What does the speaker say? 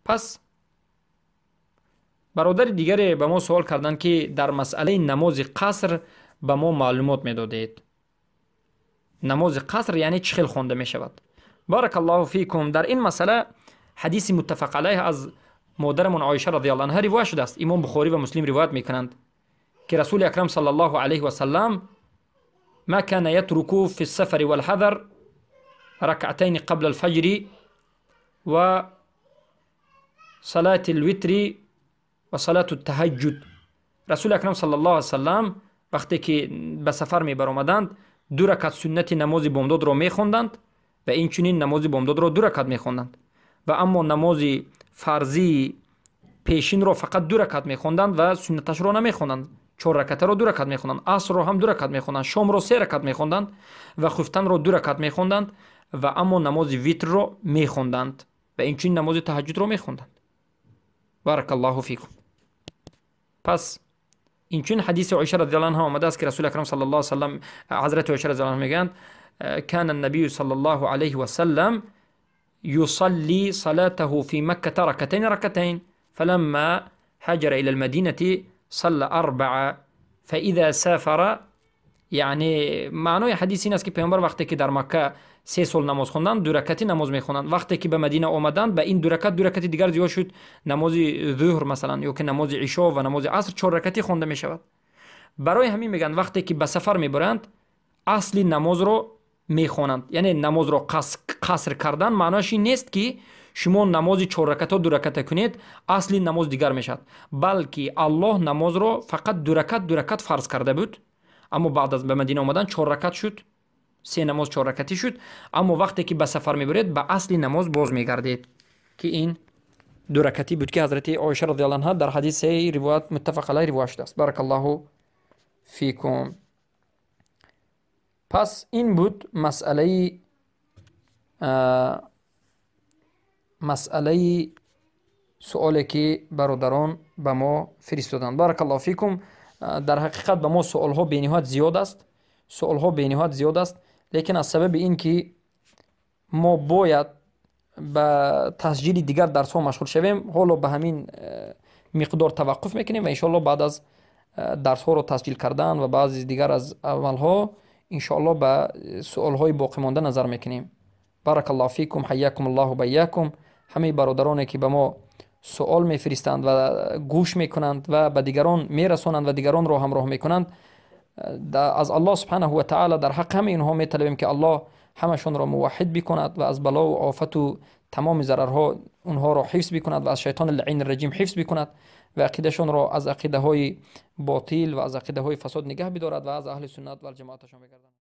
پس برادر دیگری به ما سوال کردند که در مسئله نماز قصر به ما معلومات میدادید. نماز قصر یعنی چه خیل خوانده می شود؟ بارک الله فیکم. در این مسئله حدیث متفق علیه از مادرمون عایشه رضی الله عنها روایت شده است. امام بخاری و مسلم روایت میکنند که رسول اکرم صلی الله علیه و سلم ما كان يترك في السفر والحذر ركعتين قبل الفجر و صلاة الوتر و صلاة التهجد. رسول اکرم صلی الله علیه و سلم وقتی که به سفر می برآمدند 2 رکعت سنت نماز بامداد را می خواندند و این چنین نماز بامداد را 2 رکعت می خواندند و اما نماز فرضی پیشین را فقط 2 رکعت می خواندند و سنتش را نمی خواندند. 4 رکعت را 2 رکعت می خواندند، عصر را هم 2 رکعت می خواندند، شام را 3 رکعت می خواندند و خفتن را 2 رکعت می خواندند و اما نماز ویتر را می خواندند و این چنین نماز تهجد را می خواندند. بارک الله فیکم. پس این چنین حدیث عایشه رضی الله عنها آمده است که رسول اکرم صلی الله علیه و سلم، حضرت عایشه رضی الله عنها میگند کان النبی صلی الله علیه و سلم يصلي صلاته في مكة ركعتين فلما هاجر إلى المدينة صلى 4 فإذا سافر. یعنی معنای حدیث این است که پیامبر وقتی که در مکه 3 سال نماز خوندند 2 رکعتی نماز میخوندند، وقتی که به مدینه آمدند به این 2 رکعت دیگر زیاد شد، نماز ظهر مثلا یا که نماز عشا و نماز عصر 4 رکعتی خوانده می شود. برای همین میگن وقتی که به سفر میبرند اصلی نماز رو میخوانند. یعنی نماز رو قصر کردن معناش این نیست که شما نماز 4 رکعت و 2 رکعت کنید اصلی نماز دیگر میشد، بلکه الله نماز رو فقط 2 رکعت فرض کرده بود، اما بعد از به مدینه آمدن 4 رکعت شد، 3 نماز 4 رکعتی شد، اما وقتی که به سفر میبرید به اصلی نماز باز میگردید که این 2 رکعتی بود که حضرت عایشه رضی الله عنها در حدیث روایت متفق علیه روایت شده است. بارک الله فیکم. پس این بود مسئله سوالی که برادران به ما فرستادند. بارک الله فیکم. در حقیقت به ما سوال ها بینهایت زیاد است، لیکن از سبب این که ما باید به تسجیل دیگر درس ها مشغول شویم حالا به همین مقدار توقف میکنیم و انشاءالله بعد از درس ها رو تسجیل کردن و بعضی دیگر از عمل ها انشاءالله به سوال های باقی مانده نظر میکنیم. بارک الله فیکم. حیاکم الله و بیاکم. همه برادرانی که به ما سوال میفرستند و گوش میکنند و به دیگران میرسونند و دیگران را همراه میکنند، از الله سبحانه و تعالی در حق همه اینها میطلبیم که الله همشون را موحد بکند و از بلا و آفت و تمام ضررها اونها را حفظ بکند و از شیطان اللعین الرجیم حفظ بکند و عقیدهشون را از عقیده های باطل و از عقیده های فساد نگه بدارد و از اهل سنت و جماعتشون بگردند.